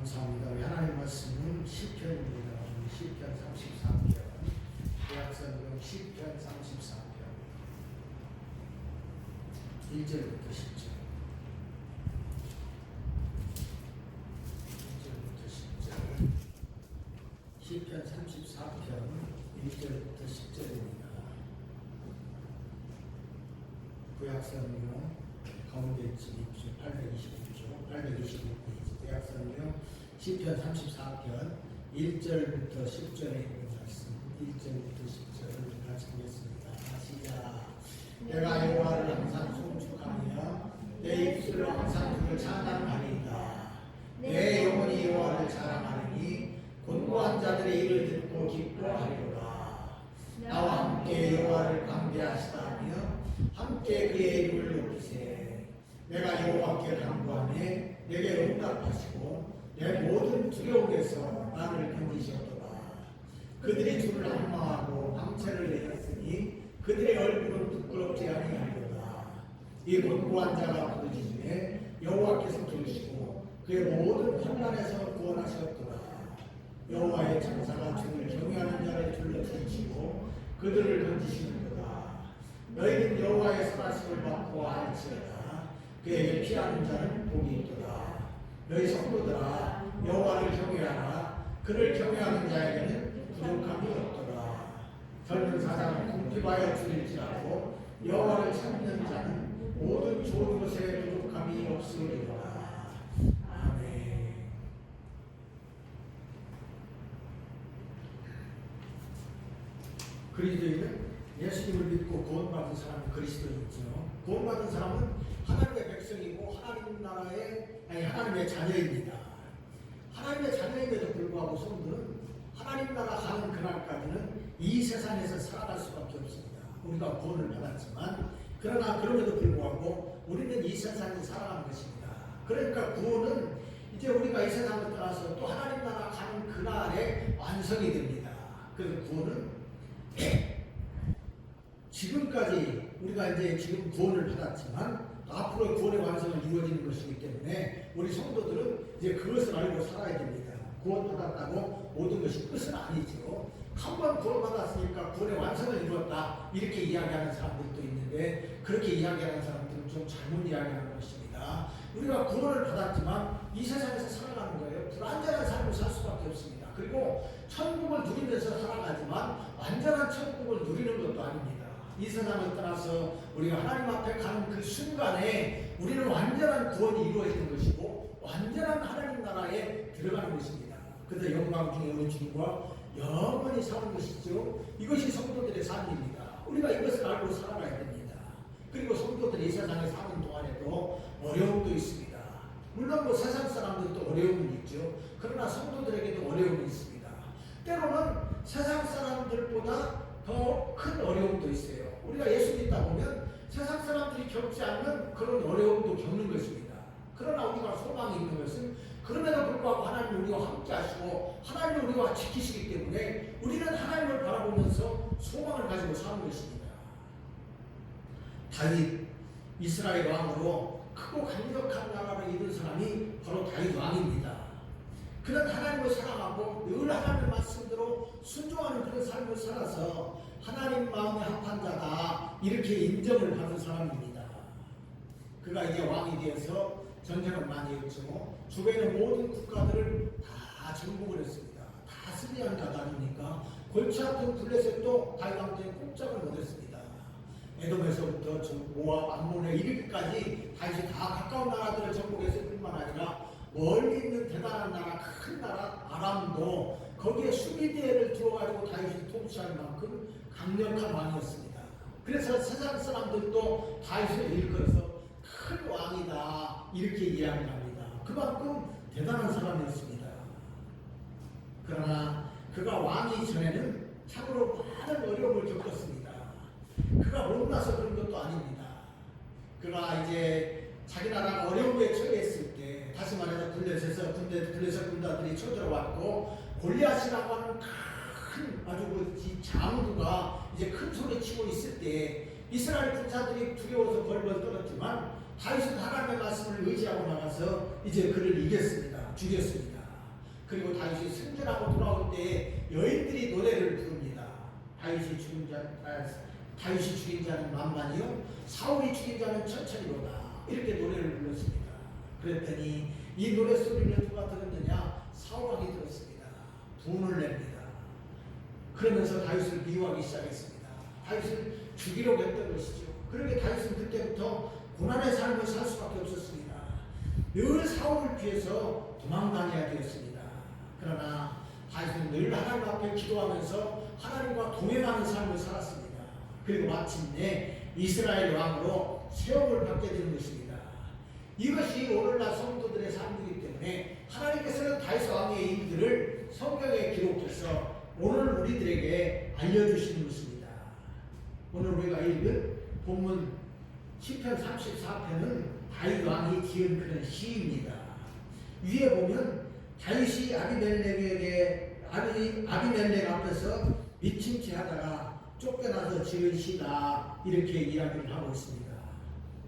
감사합니다. 우리 하나님 말씀은 시편입니다. 시편 33편, 구약성경 시편 33편 1절부터 10절. 1절부터 10절. 시편 34편 1절부터 10절입니다. 구약성경 가운데 지금 826조, 826페이지 구약성경 시편 34편 1절부터 10절에 있는 말씀, 1절부터 10절을 같이 보겠습니다. 시작. 내가 여호와를 항상 송축하며 내 입술로 항상 그를 찬양하리이다. 내 영혼이 여호와를 자랑하리니 곤고한 자들의 일을 듣고 기뻐하리로다. 나와 함께 여호와를 강대하시다며 함께 그의 이름을 높이세. 내가 여호와께 간구하매 내게 응답하시고 내 모든 두려움에서 나를 건지셨도다. 그들이 주를 앙망하고 방채를 내렸으니 그들의 얼굴은 부끄럽지 아니하리로다. 이 곤고한 자가 부르짖음에 여호와께서 들으시고 그의 모든 환난에서 구원하셨도다. 여호와의 천사가 주를 경외하는 자를 둘러주시고 그들을 건지시는도다. 너희는 여호와의 선하심을 받고 알지어다. 그에게 피하는 자는 복이 있도다. 너희 성도들아 여호와를 경외하라. 그를 경외하는 자에게는 부족함이 없도다. 젊은 사자는 궁핍하여 줄일지라도 여호와를 찾는 자는 모든 좋은 것에 부족함이 없으리로다. 아멘. 그리스도인은 예수님을 믿고 구원받은 사람이 그리스도인이죠. 구원받은 사람은 하나님의 백성이고 하나님의 자녀입니다. 하나님의 자녀임에도 불구하고 성도는 하나님 나라 가는 그날까지는 이 세상에서 살아갈 수밖에 없습니다. 우리가 구원을 받았지만 그러나 그럼에도 불구하고 우리는 이 세상에서 살아가는 것입니다. 그러니까 구원은 이제 우리가 이 세상을 떠나서 또 하나님 나라 가는 그날에 완성이 됩니다. 그래서 구원은 지금까지 우리가 이제 지금 구원을 받았지만 앞으로 구원의 완성은 이루어지는 것이기 때문에 우리 성도들은 이제 그것을 알고 살아야 됩니다. 구원받았다고 모든 것이 끝은 아니죠. 한 번 구원받았으니까 구원의 완성을 이루었다 이렇게 이야기하는 사람들도 있는데 그렇게 이야기하는 사람들은 좀 잘못 이야기하는 것입니다. 우리가 구원을 받았지만 이 세상에서 살아가는 거예요. 불완전한 삶을 살 수밖에 없습니다. 그리고 천국을 누리면서 살아가지만 완전한 천국을 누리는 것도 아닙니다. 이 세상을 떠나서 우리가 하나님 앞에 가는 그 순간에 우리는 완전한 구원이 이루어지는 것이고 완전한 하나님 나라에 들어가는 것입니다. 그래서 영광 중에 오는 주님과 영원히 사는 것이죠. 이것이 성도들의 삶입니다. 우리가 이것을 알고 살아가야 됩니다. 그리고 성도들이 이 세상에 사는 동안에도 어려움도 있습니다. 물론 세상 사람들도 어려움은 있죠. 그러나 성도들에게도 어려움이 있습니다. 때로는 세상 사람들보다 더 큰 어려움도 있어요. 우리가 예수 믿다 보면 세상 사람들이 겪지 않는 그런 어려움도 겪는 것입니다. 그러나 우리가 소망이 있는 것은 그럼에도 불구하고 하나님 우리와 함께 하시고 하나님 우리와 지키시기 때문에 우리는 하나님을 바라보면서 소망을 가지고 사는 것입니다. 다윗 이스라엘 왕으로 크고 강력한 나라를 이룬 사람이 바로 다윗 왕입니다. 그는 하나님을 사랑하고 늘 하나님의 말씀대로 순종하는 그런 삶을 살아서 하나님 마음에 합한 자다 이렇게 인정을 받은 사람입니다. 그가 이제 왕이 되어서 전쟁을 많이 했죠. 주변의 모든 국가들을 다 정복을 했습니다. 다 승리한 자다니까 골치 아픈 블레셋도 다윗 왕 때에 꼼짝을 못했습니다. 에돔에서부터 모압, 암몬에 이르기까지 다윗이 다 가까운 나라들을 정복했을 뿐만 아니라 멀리 있는 대단한 나라, 큰 나라 아람도 거기에 수비대를 두어가지고 다윗이 통치할 만큼 강력한 왕이었습니다. 그래서 세상 사람들도 다윗을 일컬어서 큰 왕이다 이렇게 이야기합니다. 그만큼 대단한 사람이었습니다. 그러나 그가 왕이 전에는 참으로 많은 어려움을 겪었습니다. 그가 못나서 그런 것도 아닙니다. 그가 이제 자기 나라가 어려움에 처했을 때 다시 말해서 블레셋 군단들이 쳐들어왔고 골리앗이라고 하는 큰 아주 그 장구가 이제 큰 소리 치고 있을 때 이스라엘 군사들이 두려워서 벌벌 떨었지만 다윗은 하나님의 말씀을 의지하고 나가서 이제 그를 이겼습니다. 죽였습니다. 그리고 다윗이 승전하고 돌아올 때 여인들이 노래를 부릅니다. 다윗이 죽인 자는 만만이요 사울이 죽인 자는 천천히로다. 이렇게 노래를 불렀습니다. 그랬더니 이 노래 소리를 누가 들었느냐? 사울왕이 들었습니다. 분을 냅니다. 그러면서 다윗을 미워하기 시작했습니다. 다윗을 죽이려고 했던 것이죠. 그렇게 다윗은 그때부터 고난의 삶을 살 수밖에 없었습니다. 늘 사울을 피해서 도망다녀야 되었습니다. 그러나 다윗은 늘 하나님 앞에 기도하면서 하나님과 동행하는 삶을 살았습니다. 그리고 마침내 이스라엘 왕으로 세움을 받게 되는 것입니다. 이것이 오늘날 성도들의 삶이기 때문에 하나님께서는 다윗 왕의 일들을 성경에 기록해서 오늘 우리들에게 알려주시는 것입니다. 오늘 우리가 읽은 본문 시편 34편은 다윗 왕이 지은 그런 시입니다. 위에 보면 다윗이 아비멜렉 앞에서 미친 채 하다가 쫓겨나서 지은 시다 이렇게 이야기를 하고 있습니다.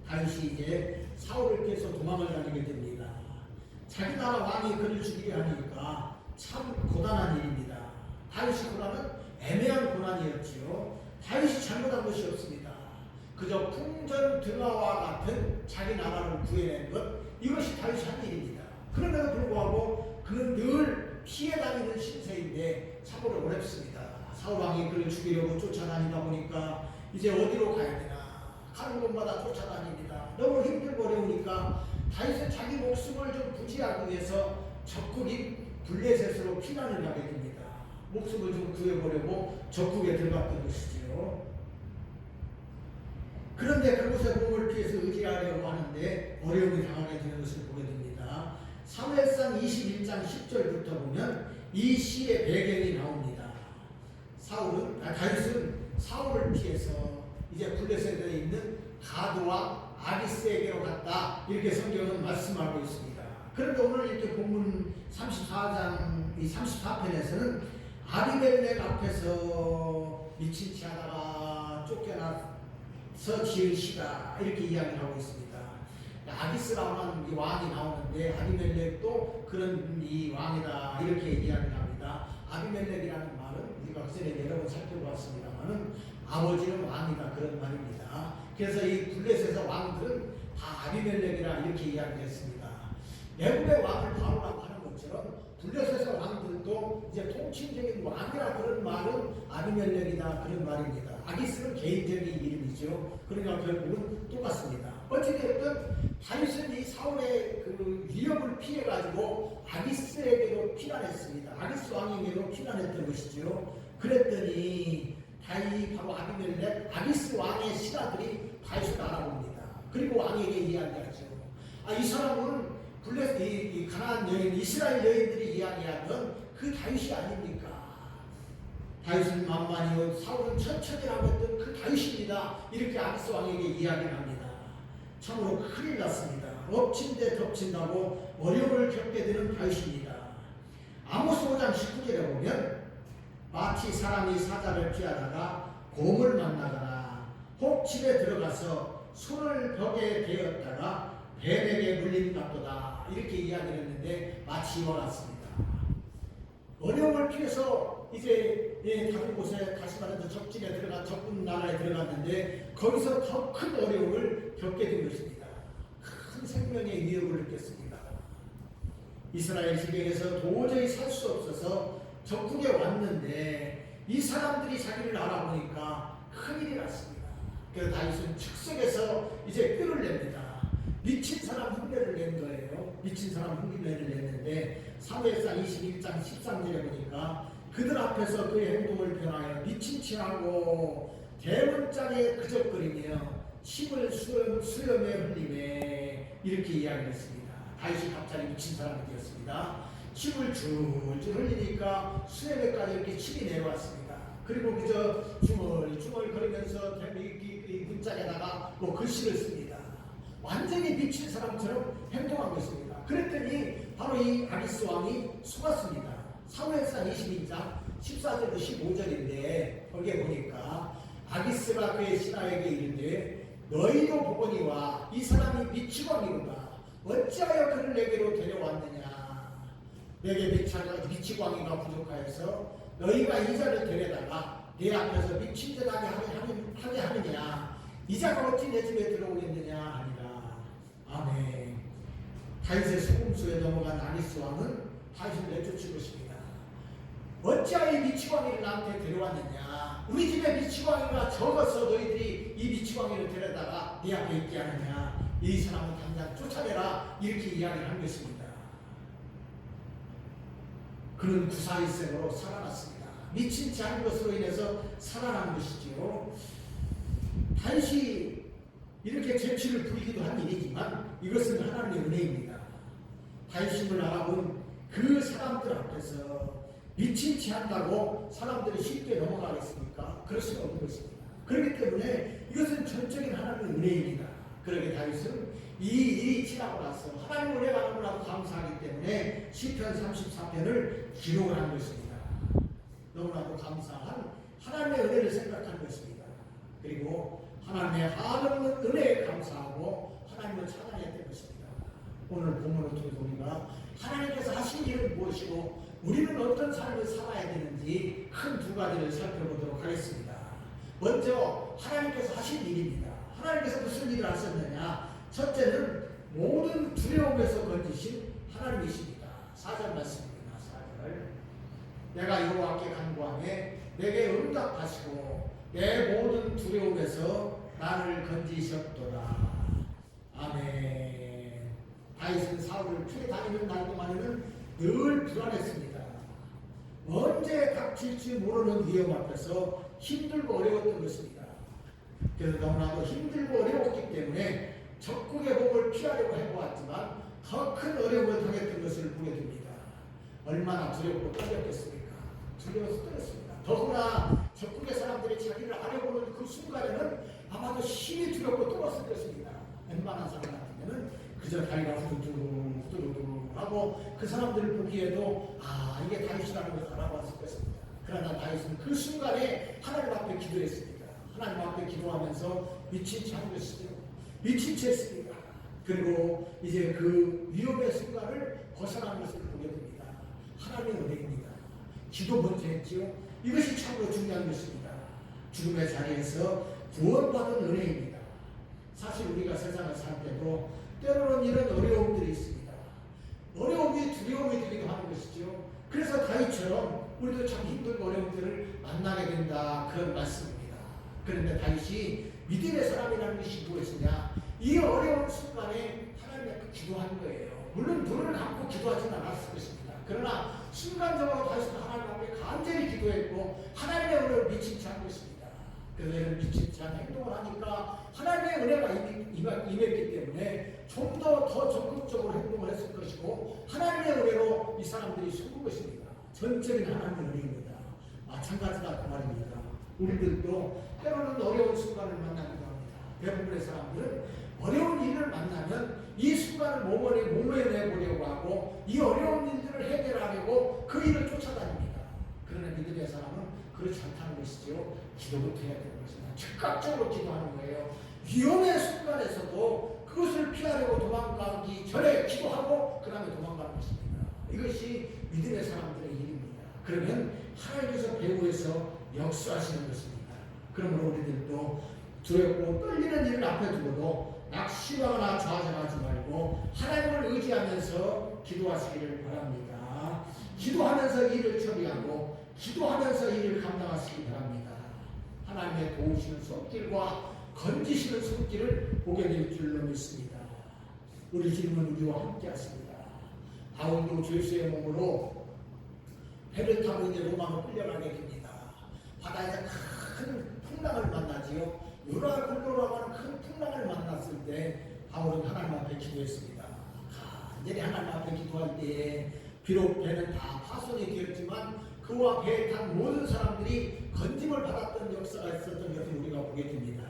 다윗이 이제 사울을 피해서 도망을 다니게 됩니다. 자기 나라 왕이 그를 죽이려 하니까 참 고단한 일입니다. 다윗이 고난은 애매한 고난이었지요. 다윗이 잘못한 것이 없습니다. 그저 풍전 등화와 같은 자기 나라를 구해낸 것, 이것이 다윗이 한 일입니다. 그럼에도 불구하고 그는 늘 피해 다니는 신세인데 참으로 어렵습니다. 사울왕이 그를 죽이려고 쫓아다니다 보니까 이제 어디로 가야 되나 가는 곳마다 쫓아다닙니다. 너무 힘들고 어려우니까 다윗은 자기 목숨을 좀 부지하기 위해서 적국인 블레셋으로 피난을 가게 됩니다. 목숨을 좀 구해보려고 적국에 들어갔던 것이지요. 그런데 그곳에 몸을 피해서 의지하려고 하는데 어려움이 당하게 되는 것을 보게 됩니다. 사무엘상 21장 10절부터 보면 이 시의 배경이 나옵니다. 다윗은 사울을 피해서 이제 블레셋에 있는 가드와 아기스에게로 갔다. 이렇게 성경은 말씀하고 있습니다. 그런데 오늘 이렇게 본문 34편에서는 아비멜렉 앞에서 미친 채 하다가 쫓겨나서 지은 시다. 이렇게 이야기를 하고 있습니다. 아기스라는 이 왕이 나오는데 아비멜렉도 그런 이 왕이다. 이렇게 이야기를 합니다. 아비멜렉이라는 말은 우리가 그전에 여러 번 살펴봤습니다만은 아버지는 왕이다. 그런 말입니다. 그래서 이 블레셋의 왕들은 다 아비멜렉이라 이렇게 이야기했습니다. 애굽의 왕을 바로라고 하는 것처럼 블레셋의 왕들도 이제 통칭적인 왕이라 그런 말은 아비멜렉이다 그런 말입니다. 아기스는 개인적인 이름이죠. 그러니까 결국은 똑같습니다. 어찌되었든 다윗은 이 사울의 그 위협을 피해가지고 아기스에게로 피난했습니다. 아기스 왕에게로 피난했던 것이죠. 그랬더니 다윗이 바로 아비멜렉, 아기스 왕의 신하들이 다윗을 알아봅니다. 그리고 왕에게 이야기하죠. 이 사람은 이 가나안 여인, 이스라엘 여인들이 이야기하던 그 다윗이 아닙니까? 다윗은 만만히요, 사울은 천천히라고 했던 그 다윗입니다. 이렇게 아기스 왕에게 이야기를 합니다. 참으로 큰일 났습니다. 엎친 데 덮친다고 어려움을 겪게 되는 다윗입니다. 아모스 5장 19절에 보면 마치 사람이 사자를 피하다가 곰을 만나거나 혹 집에 들어가서 손을 벽에 대었다가 뱀에게 물린 같도다. 이렇게 이야기를 했는데 마치 이와 같습니다. 어려움을 피해서 이제 다른 곳에 다시 말해서 적진에 적군 나라에 들어갔는데 거기서 더 큰 어려움을 겪게 된 것입니다. 큰 생명의 위협을 느꼈습니다. 이스라엘 지경에서 도저히 살 수 없어서 적국에 왔는데 이 사람들이 자기를 알아보니까 큰일이 났습니다. 그래서 다윗은 즉석에서 이제 뼈를 냅니다. 미친 사람 흉내를 낸 거예요. 미친 사람 흉내를 냈는데 사무엘상 21장 13절에 보니까 그들 앞에서 그의 행동을 변하여 미친 채하고 대문짝에 그적거리며 침을 수염에 흘리매 이렇게 이야기했습니다. 다윗이 갑자기 미친 사람이 되었습니다. 침을 줄줄 흘리니까 수염에까지 이렇게 침이 내려왔습니다. 그리고 그저 중얼중얼 거리면서 이 문짝에다가 글씨를 씁니다. 완전히 미친 사람처럼 행동한 것입니다. 그랬더니 바로 이 아기스 왕이 속았습니다. 사무엘상 22장 14절부터 15절인데 거기에 보니까 아기스가 그의 신하에게 이르되 너희도 보거니와 이 사람이 미치광이로다. 어찌하여 그를 내게로 데려왔느냐. 내게 미치광이가 부족하여서 너희가 이자를 데려다가 내 앞에서 미친 듯 하게 하느냐. 이자가 어찌 내 집에 들어오겠느냐 하니라. 아멘. 다윗의 소금수에 넘어간 아니스 왕은 다윗을 내쫓을 것입니다. 어찌하여 이 미치광이를 나한테 데려왔느냐. 우리 집에 미치광이가 적어서 너희들이 이 미치광이를 데려다가 네 앞에 있게 하느냐. 이 사람은 당장 쫓아내라. 이렇게 이야기를 한 것입니다. 그는 구사일생으로 살아났습니다. 미친 지 않은 것으로 인해서 살아난 것이지요. 다윗이 이렇게 재치를 부리기도 한 일이지만 이것은 하나님의 은혜입니다. 다윗임을 알아본 그 사람들 앞에서 미친 지 않다고 사람들이 쉽게 넘어가겠습니까? 그럴 수가 없는 것입니다. 그렇기 때문에 이것은 전적인 하나님의 은혜입니다. 그러게 다윗은 이 일이 지나고 나서 하나님의 은혜가 너무나도 감사하기 때문에 시편 34편을 기록을 한 것입니다. 너무나도 감사한 하나님의 은혜를 생각한 것입니다. 그리고 하나님의 한없는 은혜에 감사하고 하나님을 찬양했던 것입니다. 오늘 본문을 통해서 우리가 하나님께서 하신 일은 무엇이고 우리는 어떤 삶을 살아야 되는지 큰 두 가지를 살펴보도록 하겠습니다. 먼저 하나님께서 하신 일입니다. 하나님께서 무슨 일을 하셨느냐. 첫째는 모든 두려움에서 건지신 하나님이십니다. 4절 말씀입니다. 4절. 내가 여호와께 간구하매 내게 응답하시고 내 모든 두려움에서 나를 건지셨도다. 아멘. 다윗은 사울을 피해 다니는 날 동안에는 늘 불안했습니다. 언제 닥칠지 모르는 위험 앞에서 힘들고 어려웠던 것입니다. 그래서 너무나도 힘들고 어려웠기 때문에 적국의 복을 피하려고 해보았지만 더 큰 어려움을 당했던 것을 보게 됩니다. 얼마나 두렵고 떨렸겠습니까? 두려워서 떨렸습니다. 더구나 적국의 사람들이 자기를 알아보는 그 순간에는 아마도 심히 두렵고 떨었을 것입니다. 웬만한 사람 같으면 그저 다리가 후두둑 하고 그 사람들을 보기에도 이게 다윗이라는 것을 알아봤을 것입니다. 그러나 다윗은 그 순간에 하나님 앞에 기도했습니다. 하나님 앞에 기도하면서 미친 채 한 것이죠. 미친 채 했습니다. 그리고 이제 그 위험의 순간을 벗어난 것을 보게 됩니다. 하나님의 은혜입니다. 기도 먼저 했지요. 이것이 참으로 중요한 것입니다. 죽음의 자리에서 구원받은 은혜입니다. 사실 우리가 세상을 살 때도 때로는 이런 어려움들이 있습니다. 어려움이 두려움이 되기도 하는 것이죠. 그래서 다윗처럼 우리도 참 힘든 어려움들을 만나게 된다. 그런 말씀입니다. 그런데 다윗이 믿음의 사람이라는 것이 무엇이냐? 이 어려운 순간에 하나님 앞에 기도하는 거예요. 물론 눈을 감고 기도하지는 않았을 것입니다. 그러나 순간적으로 다윗은 하나님 앞에 간절히 기도했고 하나님의 은혜를 미친 채 한 것입니다. 그래서 미친 채 한 행동을 하니까 하나님의 은혜가 임했기 때문에 좀 더 적극적으로 행동을 했을 것이고 하나님의 은혜로 이 사람들이 속은 것입니다. 전적인 하나님의 은혜입니다. 마찬가지다 그 말입니다. 우리들도 때로는 어려운 순간을 만나기도 합니다. 대부분의 사람들은 어려운 일을 만나면 이 순간을 몸에 내보려고 하고 이 어려운 일들을 해결하려고 그 일을 쫓아다닙니다. 그러나 믿음의 사람은 그렇지 않다는 것이죠. 기도부터 해야 되는 것입니다. 즉각적으로 기도하는 거예요. 위험의 순간에서도 그것을 피하려고 도망가기 전에 기도하고 그 다음에 도망가는 것입니다. 이것이 믿음의 사람들의 일입니다. 그러면 하나님께서 배후에서 역수하시는 것입니다. 그러므로 우리들도 두렵고 떨리는 일을 앞에 두고도 낙심하거나 좌절하지 말고 하나님을 의지하면서 기도하시기를 바랍니다. 기도하면서 일을 처리하고 기도하면서 일을 감당하시기 바랍니다. 하나님의 도우시는 손길과 건지시는 손길을 보게 될 줄로 믿습니다. 우리 주님은 우리와 함께 하십니다. 바울도 죄수의 몸으로 배를 타고 이제 로마로 끌려가게 됩니다. 바다에서 큰 풍랑을 만나지요. 유라굴로라고 하는 큰 풍랑을 만났을 때 바울은 하나님 앞에 기도했습니다. 간절히 하나님 앞에 기도할 때에 비록 배는 다 파손이 되었지만 그와 배에 탄 모든 사람들이 건짐을 받았던 역사가 있었던 것을 우리가 보게 됩니다.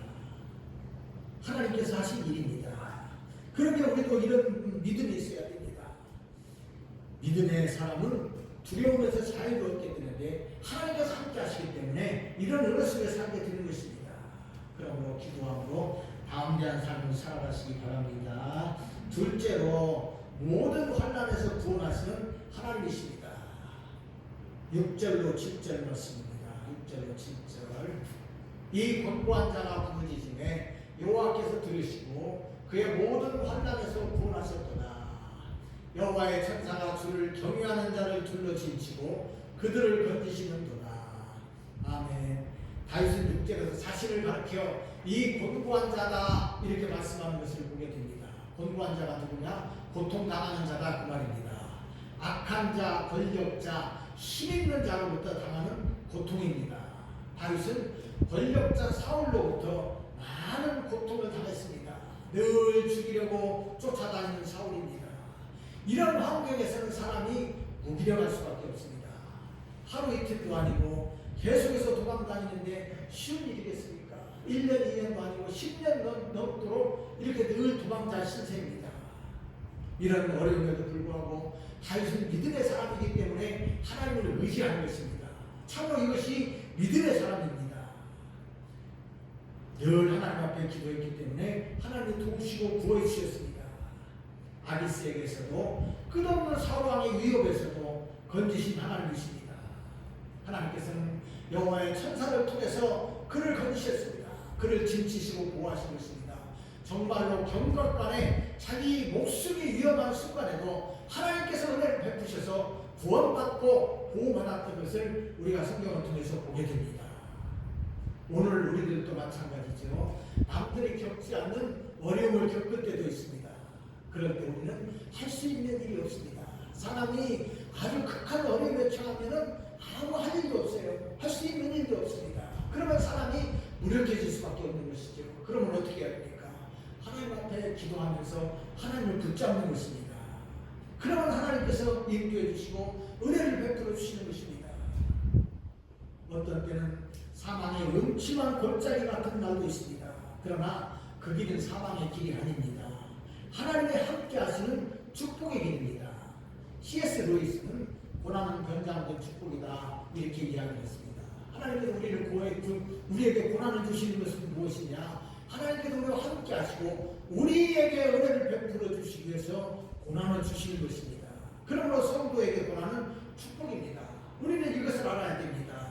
하나님께서 하신 일입니다. 그런데 우리도 이런 믿음이 있어야 됩니다. 믿음의 사람은 두려움에서 자유를 얻게 되는데 하나님께서 함께 하시기 때문에 이런 은혜 속에 살게 되는 것입니다. 그러므로 기도함으로 담대한 삶을 살아가시기 바랍니다. 둘째로 모든 환난에서 구원하시는 하나님이십니다. 6절로 7절 말씀입니다. 6절로 7절. 이 곤고한 자가 부르짖음에 여호와께서 들으시고 그의 모든 환난에서 구원하셨도다. 여호와의 천사가 주를 경외하는 자를 둘러 진치고 그들을 건지시는도다. 아멘. 다윗은 6절에서 자신을 가리켜 이 곤고한 자다 이렇게 말씀하는 것을 보게 됩니다. 곤고한 자가 누구냐? 고통당하는 자다 그 말입니다. 악한 자, 권력자, 힘있는 자로부터 당하는 고통입니다. 다윗은 권력자 사울로부터 많은 고통을 당했습니다. 늘 죽이려고 쫓아다니는 사울입니다. 이런 환경에서는 사람이 무기력할 수밖에 없습니다. 하루 이틀도 아니고 계속해서 도망다니는데 쉬운 일이겠습니까? 1년, 2년도 아니고 10년 넘도록 이렇게 늘 도망자 신세입니다. 이런 어려움에도 불구하고 다윗은 믿음의 사람이기 때문에 하나님을 의지하는 것입니다. 참으로 이것이 믿음의 사람입니다. 늘 하나님 앞에 기도했기 때문에 하나님이 도우시고 구해 주셨습니다. 아기스에게서도 끝없는 사울왕의 위협에서도 건지신 하나님이십니다. 하나님께서는 여호와의 천사를 통해서 그를 건지셨습니다. 그를 진치시고 보호하신 것입니다. 정말로 경각간에 자기 목숨이 위험한 순간에도 하나님께서 은혜를 베푸셔서 구원받고 보호받았던 것을 우리가 성경을 통해서 보게 됩니다. 오늘 우리들도 마찬가지죠. 남들이 겪지 않는 어려움을 겪을 때도 있습니다. 그럴 때 우리는 할 수 있는 일이 없습니다. 사람이 아주 극한 어려움에 처하면은 아무 할 일도 없어요. 할 수 있는 일도 없습니다. 그러면 사람이 무력해질 수밖에 없는 것이죠. 그러면 어떻게 해야 됩니까? 하나님 앞에 기도하면서 하나님을 붙잡는 것입니다. 그러면 하나님께서 인도해 주시고 은혜를 베풀어 주시는 것입니다. 어떤 때는 사망의 음침한 골짜기 같은 날도 있습니다. 그러나 그 길은 사망의 길이 아닙니다. 하나님의 함께 하시는 축복의 길입니다. C.S. 루이스는 고난은 변장된 축복이다 이렇게 이야기했습니다. 하나님께서 우리에게 고난을 주시는 것은 무엇이냐? 하나님께서 우리와 함께 하시고 우리에게 은혜를 베풀어 주시기 위해서 고난을 주시는 것입니다. 그러므로 성도에게 고난은 축복입니다. 우리는 이것을 알아야 됩니다.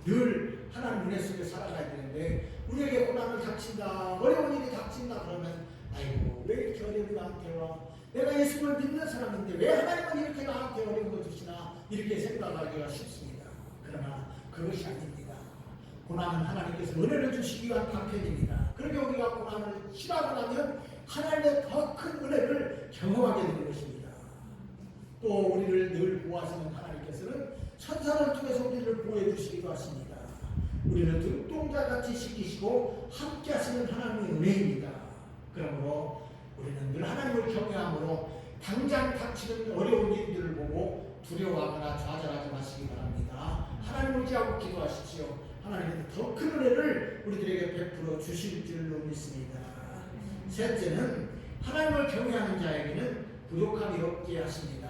늘 하나님 은혜 속에 살아가야 되는데 우리에게 고난을 닥친다, 어려운 일이 닥친다 그러면 아이고 왜 이렇게 어려움이 나한테 와? 내가 예수를 믿는 사람인데 왜 하나님은 이렇게 나한테 어려움을 주시나? 이렇게 생각하기가 쉽습니다. 그러나 그것이 아닙니다. 고난은 하나님께서 은혜를 주시기 위한 방편입니다. 그렇게 우리가 고난을 치라고 하면 하나님의 더 큰 은혜를 경험하게 되는 것입니다. 또 우리를 늘 보호하시는 하나님께서는 천사를 통해서 우리를 보호해 주시기도 하십니다. 우리를 눈동자같이 지키시고 함께 하시는 하나님의 은혜입니다. 그러므로 우리는 늘 하나님을 경외함으로 당장 닥치는 어려운 일들을 보고 두려워하거나 좌절하지 마시기 바랍니다. 하나님을 의지하고 기도하십시오. 하나님께서 더 큰 은혜를 우리들에게 베풀어 주실 줄로 믿습니다. 셋째는 하나님을 경외하는 자에게는 부족함이 없게 하십니다.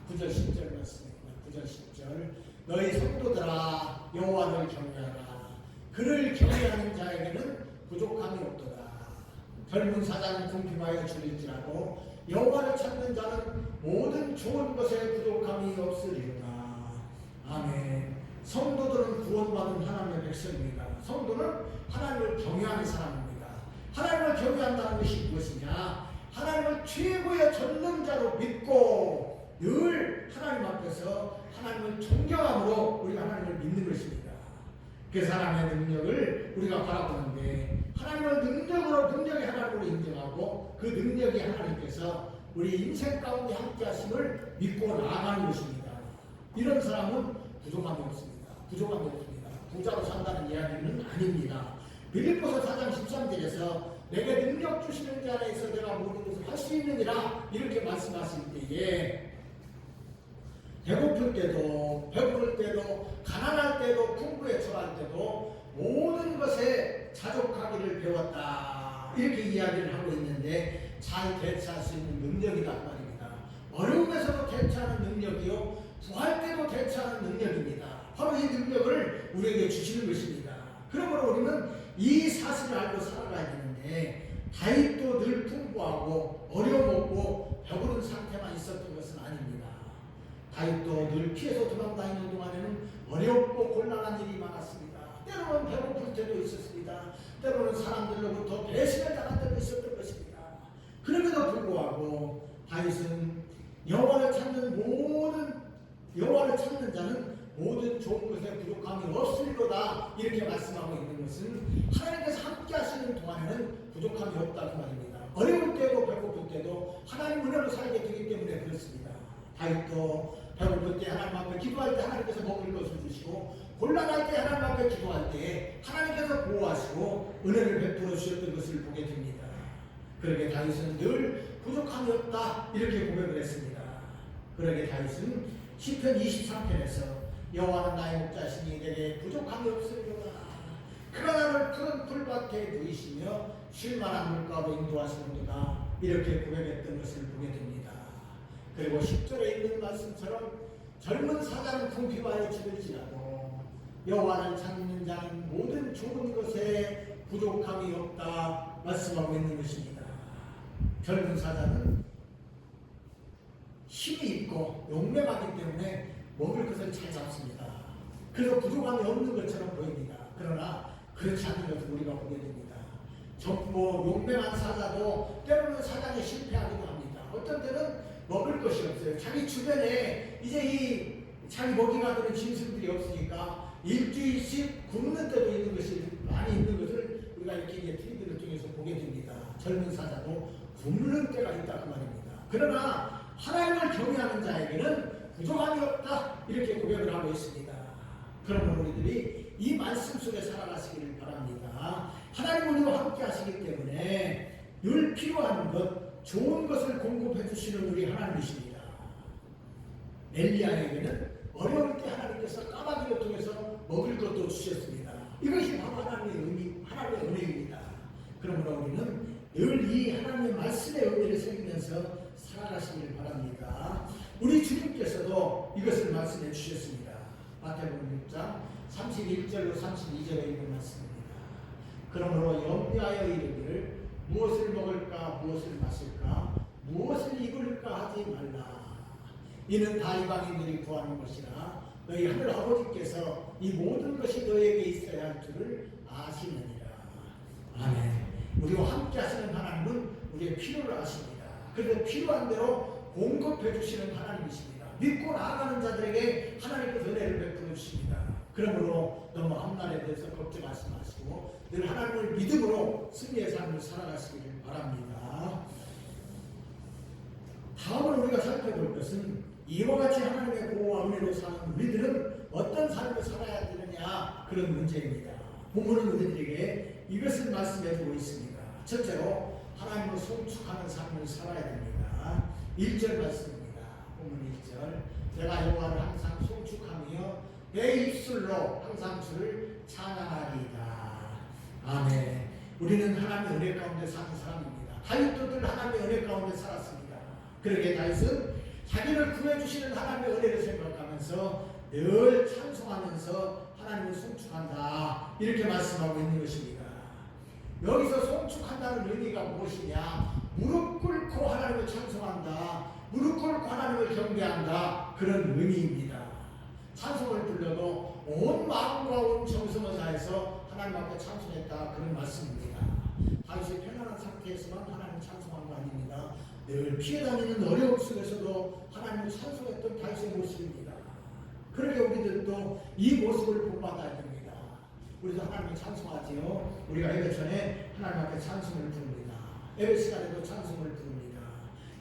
9절 10절 말씀입니다. 9절 10절 너희 성도들아 여호와를 경외하라. 그를 경외하는 자에게는 부족함이 없도다. 젊은 사자는 궁핍하여 줄일지라도 여호와를 찾는 자는 모든 좋은 것에 부족함이 없으리로다. 아멘. 성도들은 구원받은 하나님의 백성입니다. 성도는 하나님을 경외하는 사람입니다. 하나님을 경외한다는 것이 무엇이냐? 하나님을 최고의 전능자로 믿고 늘 하나님 앞에서 하나님을 존경함으로 우리가 하나님을 믿는 것입니다. 그 사람의 능력을 우리가 바라보는데 하나님을 능력의 하나님으로 인정하고 그 능력이 하나님께서 우리 인생 가운데 함께 하심을 믿고 나아가는 것입니다. 이런 사람은 부족함이 없습니다. 부족함이 없습니다. 부자로 산다는 이야기는 아닙니다. 빌립보서 4장 13절에서 내게 능력 주시는 자 안에서 내가 모든 것을 할 수 있느니라 이렇게 말씀하실 때에 배고플 때도 배부를 때도 가난할 때도 풍부에 처할 때도 모든 것에 자족하기를 배웠다 이렇게 이야기를 하고 있는데 잘 대처할 수 있는 능력이다 말입니다. 어려움에서도 대처하는 능력이요 부할 때도 대처하는 능력입니다. 바로 이 능력을 우리에게 주시는 것입니다. 그러므로 우리는 이 사실을 알고 살아가야 되는데 다윗도 늘 풍부하고 어려움 없고 배부른 상태만 있었던 것은 아닙니다. 다윗도 늘 피해서 도망다니는 동안에는 어렵고 곤란한 일이 많았습니다. 때로는 배고플 때도 있었습니다. 때로는 사람들로부터 배신을 당한 때도 있었던 것입니다. 그럼에도 불구하고 다윗은 여호와를 찾는 자는 모든 좋은 것에 부족함이 없으리로다 이렇게 말씀하고 있는 것은 하나님께서 함께 하시는 동안에는 부족함이 없다 그 말입니다. 어려울 때도 배고플 때도 하나님 은혜로 살게 되기 때문에 그렇습니다. 다윗도 배고플 때 하나님 앞에 기도할 때 하나님께서 먹을 것을 주시고 곤란할 때 하나님 앞에 기도할 때 하나님께서 보호하시고 은혜를 베풀어 주셨던 것을 보게 됩니다. 그러게 다윗은 늘 부족함이 없다 이렇게 고백을 했습니다. 그러게 다윗은 시편 23편에서 여호와는 나의 목자시니 내게 부족함이 없으리로다. 그가 나를 푸른 풀밭에 누이시며 쉴만한 물가로 인도하시는도다 이렇게 고백했던 것을 보게 됩니다. 그리고 10절에 있는 말씀처럼 젊은 사자는 궁핍하여 죽을지라도 여호와를 찾는 자는 모든 좋은 것에 부족함이 없다 말씀하고 있는 것입니다. 젊은 사자는 힘이 있고 용맹하기 때문에 먹을 것을 잘 잡습니다. 그래서 부족함이 없는 것처럼 보입니다. 그러나 그렇지 않은 것을 우리가 보게 됩니다. 젊고 용맹한 사자도 때로는 사냥에 실패하기도 합니다. 어떤 때는 먹을 것이 없어요. 자기 주변에 이제 이 자기 먹이가 되는 짐승들이 없으니까 일주일씩 굶는 때도 있는 것이 많이 있는 것을 우리가 이렇게 이제 TV를 통해서 보게 됩니다. 젊은 사자도 굶는 때가 있다 그 말입니다. 그러나 하나님을 경외하는 자에게는 부족함이 없다 이렇게 고백을 하고 있습니다. 그러므로 우리들이 이 말씀 속에 살아가시기를 바랍니다. 하나님 우리와 함께 하시기 때문에 늘 필요한 것 좋은 것을 공급해 주시는 우리 하나님이십니다. 엘리야에게는 어려울 때 하나님께서 까마귀를 통해서 먹을 것도 주셨습니다. 이것이 바로 하나님의 은혜입니다. 그러므로 우리는 늘 이 하나님의 말씀의 은혜를 새기면서 살아가시길 바랍니다. 우리 주님께서도 이것을 말씀해 주셨습니다. 마태복음 6장 31절로 32절에 있는 말씀입니다. 그러므로 염려하여 이르기를 무엇을 먹을까 무엇을 마실까 무엇을 입을까 하지 말라. 이는 다 이방인들이 구하는 것이라 너희 하늘 아버지께서 이 모든 것이 너에게 있어야 할 줄을 아시느니라. 아멘. 우리와 함께 하시는 하나님은 우리의 필요를 아십니다. 그래서 필요한 대로 공급해 주시는 하나님이십니다. 믿고 나아가는 자들에게 하나님께서 은혜를 베풀어 주십니다. 그러므로 너무 한날에 대해서 걱정하지 마시고 늘 하나님을 믿음으로 승리의 삶을 살아가시기를 바랍니다. 다음으로 우리가 살펴볼 것은 이와 같이 하나님의 보호와 은혜로 사는 우리들은 어떤 삶을 살아야 되느냐 그런 문제입니다. 본문은 우리들에게 이것을 말씀해 주고 있습니다. 첫째로 하나님을 송축하는 삶을 살아야 됩니다. 1절 말씀입니다. 본문 1절 내가 여호와를 항상 송축하며 내 입술로 항상 주를 찬양하리이다. 아멘. 우리는 하나님의 은혜 가운데 사는 사람입니다. 다윗도 늘 하나님의 은혜 가운데 살았습니다. 그러게 다윗은 자기를 구해주시는 하나님의 은혜를 생각하면서 늘 찬송하면서 하나님을 송축한다 이렇게 말씀하고 있는 것입니다. 여기서 송축한다는 의미가 무엇이냐? 무릎 꿇고 하나님을 찬송한다, 무릎 꿇고 하나님을 경배한다 그런 의미입니다. 찬송을 불러도 온 마음과 온 정성을 다해서 하나님 앞에 찬송했다 그런 말씀입니다. 다윗이 편안한 상태에서만 하나님을 찬송한 거 아닙니다. 늘 피해 다니는 어려움 속에서도 하나님을 찬송했던 다윗의 모습입니다. 그러게 우리들도 이 모습을 본받아야 됩니다. 우리도 하나님을 찬송하지요. 우리가 예배 전에 하나님 앞에 찬송을 부릅니다. 예배 시간에도 찬송을 부릅니다.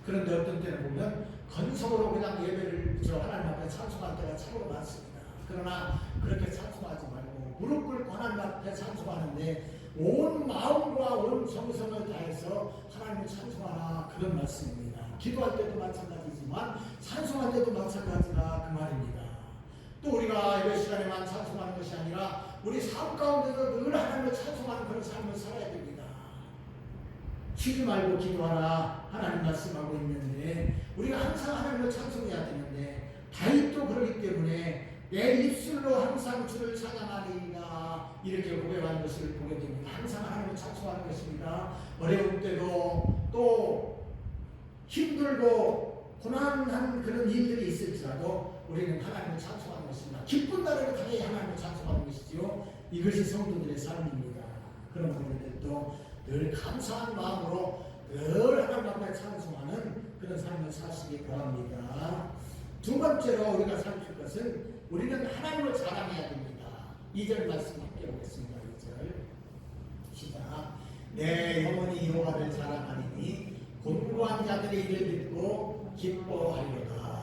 그런데 어떤 때는 보면 건성으로 그냥 예배를 하나님 앞에 찬송할 때가 참으로 많습니다. 그러나 그렇게 찬송하지 말고 무릎 꿇고 하나님 앞에 찬송하는데 온 마음과 온 정성을 다해서 하나님을 찬송하라 그런 말씀입니다. 기도할 때도 마찬가지지만 찬송할 때도 마찬가지다 그 말입니다. 또 우리가 예배 시간에만 찬송하는 것이 아니라 우리 삶 가운데서 늘 하나님을 찬송하는 그런 삶을 살아야 됩니다. 쉬지 말고 기도하라 하나님 말씀하고 있는데 우리가 항상 하나님을 찬송해야 되는데 다윗도 그러기 때문에 내 입술로 항상 주를 찬양하리이다 이렇게 고백하는 것을 보게 됩니다. 항상 하나님을 찬송하는 것입니다. 어려울 때도 또 힘들고 고난한 그런 일들이 있을지라도 우리는 하나님을 찬송하는 것입니다. 기쁜 날에는 당연히 하나님을 찬송하는 것이지요. 이것이 성도들의 삶입니다. 그런 우리들도 늘 감사한 마음으로 늘 하나님 앞에 찬송하는 그런 삶을 사시기 바랍니다. 두 번째로 우리가 살필 것은 우리는 하나님을 자랑해야 됩니다. 2절 말씀 함께 보겠습니다. 2절 시작. 내 영혼이 여호와를 자랑하리니 곤고한 자들의 일을 듣고 기뻐하리로다.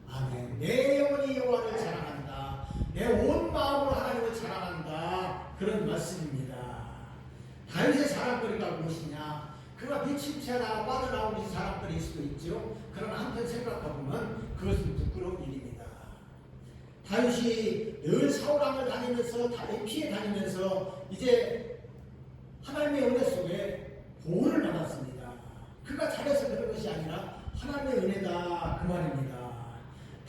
아멘. 내 영혼이 여호와를 자랑한다. 내 온 마음으로 하나님을 자랑한다. 그런 말씀입니다. 다윗의 자랑거리가 무엇이냐? 그가 미친 채 하다가 빠져나온 것이 자랑거리일 수도 있죠. 그러나 한편 생각해보면 그것은 부끄러운 일입니다. 다윗이 늘 사울왕을 다니면서 피해 다니면서 이제 하나님의 은혜 속에 보호를 받았습니다. 그가 잘해서 그런 것이 아니라 하나님의 은혜다 그 말입니다.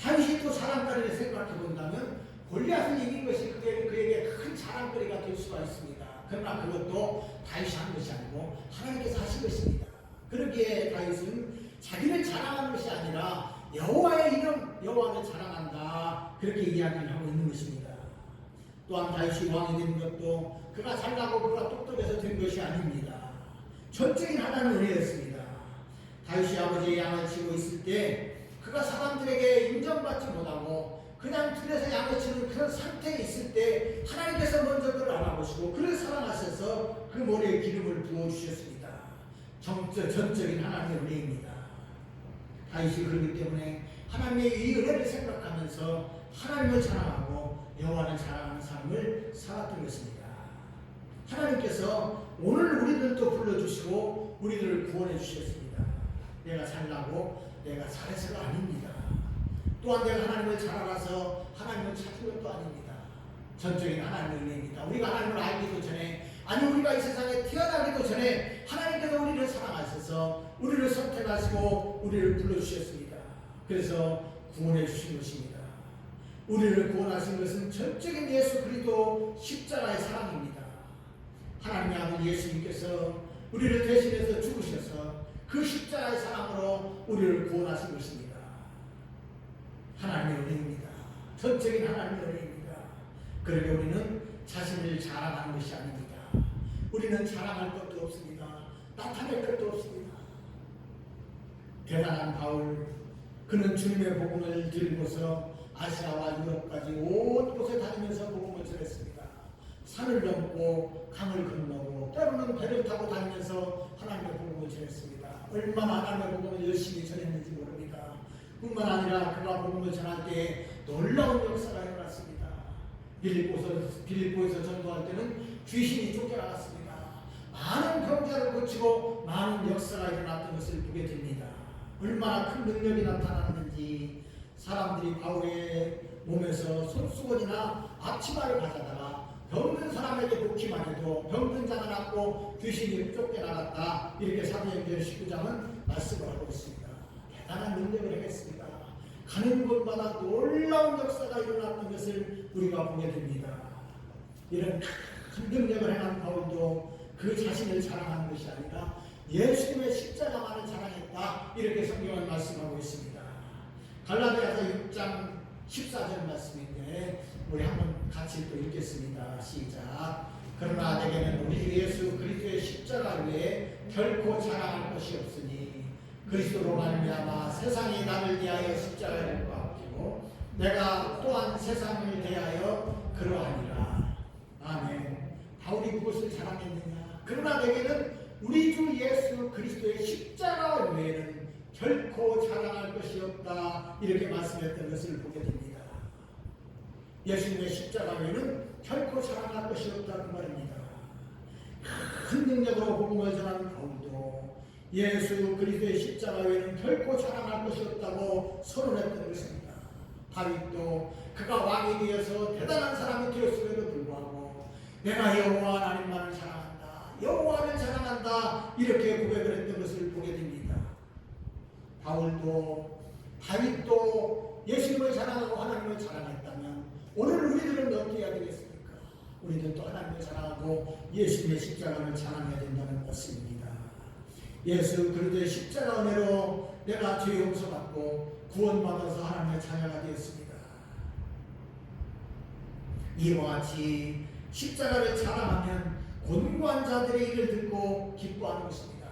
다윗이 또 자랑거리를 생각해 본다면 골리앗을 이긴 것이 그에게 큰 자랑거리가 될 수가 있습니다. 그러나 그것도 다윗이 한 것이 아니고 하나님께서 하신 것입니다. 그러기에 다윗은 자기를 자랑하는 것이 아니라 여호와의 이름 여호와를 자랑한다 그렇게 이야기를 하고 있는 것입니다. 또한 다윗이 왕이 된 것도 그가 잘나고 그가 똑똑해서 된 것이 아닙니다. 전적인 하나님의 은혜였습니다. 다윗이 아버지의 양을 치고 있을 때 그가 사람들에게 인정받지 못하고 그냥 들에서 양을 치는 그런 상태에 있을 때 하나님께서 먼저 그를 알아보시고 그를 사랑하셔서 그 머리에 기름을 부어주셨습니다. 전적인 하나님의 은혜입니다. 다윗이 그렇기 때문에 하나님의 이 은혜를 생각하면서 하나님을 자랑하고 여호와를 자랑하는 삶을 살았던 것입니다. 하나님께서 오늘 우리들도 불러주시고 우리들을 구원해 주셨습니다. 내가 잘나고 내가 잘해서가 아닙니다. 또한 내가 하나님을 잘 알아서 하나님을 찾은 것도 아닙니다. 전적인 하나님의 은혜입니다. 우리가 하나님을 알기도 전에 아니 우리가 이 세상에 태어나기도 전에 하나님께서 우리를 사랑하셔서 우리를 선택하시고 우리를 불러주셨습니다. 그래서 구원해 주신 것입니다. 우리를 구원하신 것은 전적인 예수 그리스도 십자가의 사랑입니다. 하나님의 아들 예수님께서 우리를 대신해서 죽으셔서 그 십자가의 사랑으로 우리를 구원하신 것입니다. 하나님의 은혜입니다. 전적인 하나님의 은혜입니다. 그러게 우리는 자신을 자랑하는 것이 아닙니다. 우리는 자랑할 것도 없습니다. 나타낼 것도 없습니다. 대단한 바울, 그는 주님의 복음을 들고서 아시아와 유럽까지 온 곳에 다니면서 복음을 전했습니다. 산을 넘고 강을 건너고 때로는 배를 타고 다니면서 하나님의 복음을 전했습니다. 얼마나 하나님의 복음을 열심히 전했는지 모릅니다. 뿐만 아니라 그가 복음을 전할 때 놀라운 역사가 일어났습니다. 빌립보에서 전도할 때는 귀신이 쫓겨나갔습니다. 많은 병자를 고치고 많은 역사가 일어났던 것을 보게 됩니다. 얼마나 큰 능력이 나타났는지 사람들이 바울의 몸에서 손수건이나 앞치마를 가져다가 병든 사람에게 놓기만 해도 병든 자가 낫고 귀신이 쫓겨나갔다. 이렇게 사도행전 19장은 말씀을 하고 있습니다. 대단한 능력을 행했습니다. 가는 곳마다 놀라운 역사가 일어났던 것을 우리가 보게 됩니다. 이런 큰 능력을 행한 바울도 그 자신을 자랑하는 것이 아니라 예수님의 십자가만을 자랑했다. 이렇게 성경은 말씀하고 있습니다. 갈라디아서 6장 14절 말씀인데 우리 한번 같이 또 읽겠습니다. 시작. 그러나 내게는 우리 주 예수 그리스도의 십자가 외에 결코 자랑할 것이 없으니 그리스도로 말미암아 세상이 나를 위하여 십자가를 못 박히고 내가 또한 세상을 대하여 그러하니라. 아멘. 바울이 무엇을 자랑했느냐? 그러나 내게는 우리 주 예수 그리스도의 십자가 외에는 결코 자랑할 것이 없다. 이렇게 말씀했던 것을 보게 됩니다. 예수님의 십자가 외에는 결코 자랑할 것이 없다. 그 말입니다. 큰 능력으로 복음을 전하는 바울도 예수 그리스도의 십자가 외에는 결코 자랑할 것이 없다고 선언했던 것입니다. 다윗도 그가 왕이 되어서 대단한 사람이 되었음에도 불구하고 내가 여호와 하나님만을 자랑한다. 여호와를 자랑한다. 이렇게 고백을 했던 것을 보게 됩니다. 바울도 다윗도 예수님을 자랑하고 하나님을 자랑했다면 오늘 우리들은 어떻게 해야 되겠습니까? 우리들도 하나님을 자랑하고 예수님의 십자가를 자랑해야 된다는 것입니다. 예수 그리스도의 십자가 은혜로 내가 죄 용서받고 구원받아서 하나님의 자녀가 되었습니다. 이와 같이 십자가를 자랑하면 곤고한 자들의 일을 듣고 기뻐하는 것입니다.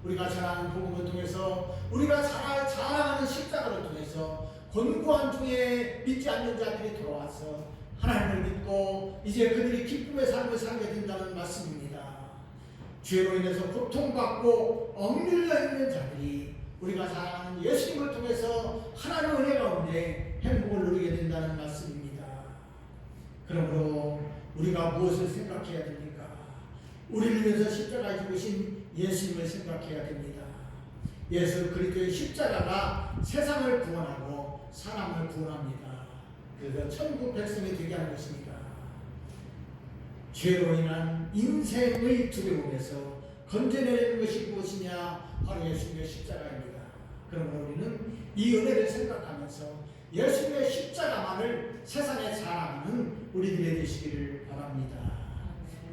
우리가 자랑하는 복음을 통해서, 우리가 자랑하는 십자가를 통해서 곤고한 중에 믿지 않는 자들이 돌아와서 하나님을 믿고 이제 그들이 기쁨의 삶을 살게 된다는 말씀입니다. 죄로 인해서 고통받고 억눌려 있는 자들이 우리가 자랑하는 예수님을 통해서 하나님의 은혜 가운데 행복을 누리게 된다는 말씀입니다. 그러므로 우리가 무엇을 생각해야 됩니까? 우리를 위해서 십자가에 죽으신 예수님을 생각해야 됩니다. 예수 그리스도의 십자가가 세상을 구원하고 사람을 구원합니다. 그래서 천국 백성이 되게 하는 것입니다. 죄로 인한 인생의 두려움에서 건져내는 것이 무엇이냐? 바로 예수님의 십자가입니다. 그러므로 우리는 이 은혜를 생각하면서 예수님의 십자가만을 세상에 자랑하는 우리들이 되시기를 바랍니다.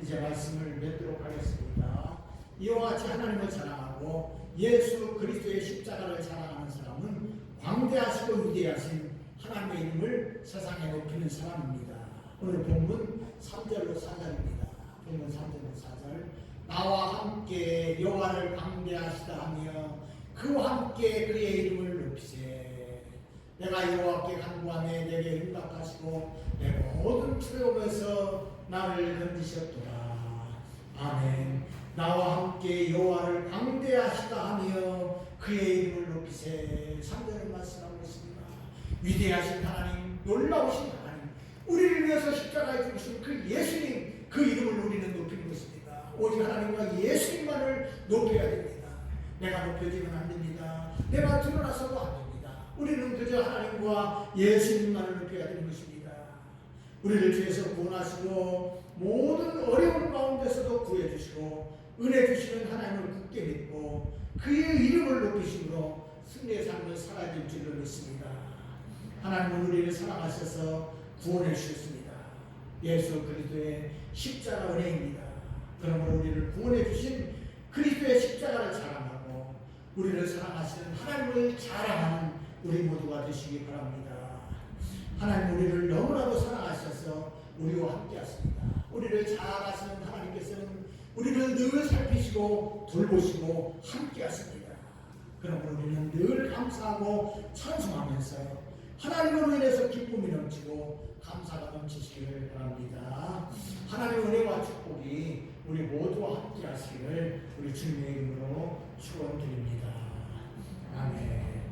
이제 말씀을 맺도록 하겠습니다. 이와 같이 하나님을 자랑하고 예수 그리스도의 십자가를 자랑하는 사람은 광대하시고 위대하신 하나님의 이름을 세상에 높이는 사람입니다. 오늘 본문 3절로 4절입니다. 본문 3절로 4절. 나와 함께 여호와를 광대하시다 하며 그와 함께 그의 이름을 높이세. 내가 여호와께 간구하며 내게 응답하시고 내 모든 두려움에서 나를 건지셨도다. 아멘. 나와 함께 여호와를 광대하시다 하며 그의 이름을 높이세. 3절을 말씀하고 있습니다. 위대하신 하나님, 놀라우신 하나님, 우리를 위해서 십자가에 죽으신 그 예수님, 그 이름을 우리는 높이는 것입니다. 오직 하나님과 예수님만을 높여야 됩니다. 내가 높여지면 안 됩니다. 내가 드러나서도 안 됩니다. 우리는 그저 하나님과 예수님만을 높여야 되는 것입니다. 우리를 죄에서 구원하시고 모든 어려움 가운데서도 구해주시고 은혜 주시는 하나님을 굳게 믿고 그의 이름을 높이심으로 승리의 삶을 살아야 될 줄로 믿습니다. 하나님은 우리를 사랑하셔서 구원해 주셨습니다. 예수 그리스도의 십자가 은혜입니다. 그러므로 우리를 구원해 주신 그리스도의 십자가를 자랑하고 우리를 사랑하시는 하나님을 자랑하는 우리 모두가 되시기 바랍니다. 하나님 우리를 너무나도 사랑하셔서 우리와 함께 하십니다. 우리를 잘 아시는 하나님께서는 우리를 늘 살피시고 돌보시고 함께 하십니다. 그러므로 우리는 늘 감사하고 찬송하면서 하나님으로 인해서 기쁨이 넘치고 감사가 넘치시기를 바랍니다. 하나님의 은혜와 축복이 우리 모두와 함께 하시기를 우리 주님의 이름으로 축원드립니다. 아멘.